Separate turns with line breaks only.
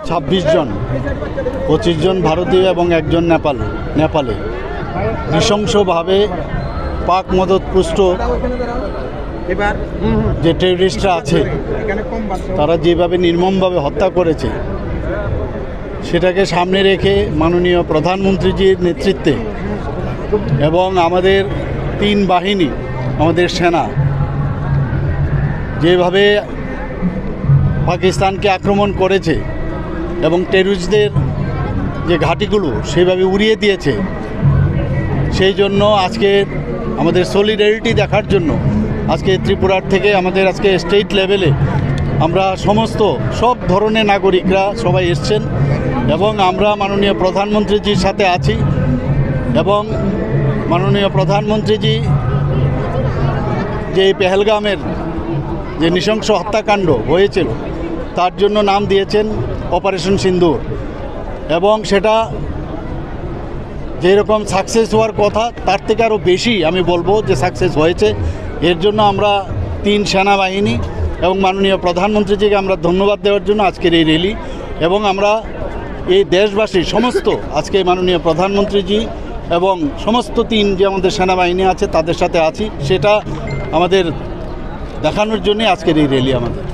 ছাব্বিশ জন 25 জন ভারতীয় এবং একজন নেপালে নৃশংসভাবে পাক মদতপুষ্ট যে টেররিস্টরা আছে তারা যেভাবে নির্মমভাবে হত্যা করেছে সেটাকে সামনে রেখে মাননীয় প্রধানমন্ত্রীজির নেতৃত্বে এবং আমাদের 3 বাহিনী আমাদের সেনা যেভাবে পাকিস্তানকে আক্রমণ করেছে এবং টেররিস্টদের যে ঘাঁটিগুলো সেভাবে উড়িয়ে দিয়েছে, সেই জন্য আজকে আমাদের সলিডারিটি দেখার জন্য আজকে ত্রিপুরার থেকে আমাদের আজকে স্টেট লেভেলে আমরা সব ধরনের নাগরিকরা সবাই এসছেন এবং আমরা মাননীয় প্রধানমন্ত্রীজির সাথে আছি এবং মাননীয় প্রধানমন্ত্রীজি যে পেহেলগামের যে নৃশংস হত্যাকাণ্ড হয়েছিল তার জন্য নাম দিয়েছেন অপারেশন সিন্দুর এবং সেটা যেরকম সাকসেস হওয়ার কথা তার থেকে আরও বেশি আমি বলবো যে সাকসেস হয়েছে। এর জন্য আমরা 3 সেনাবাহিনী এবং মাননীয় প্রধানমন্ত্রীজিকে আমরা ধন্যবাদ দেওয়ার জন্য আজকের এই র্যালি এবং আমরা এই দেশবাসী সমস্ত আজকে মাননীয় প্রধানমন্ত্রীজি এবং সমস্ত 3 যে আমাদের সেনাবাহিনী আছে তাদের সাথে আছি, সেটা আমাদের দেখানোর জন্যই আজকের এই র্যালি আমাদের।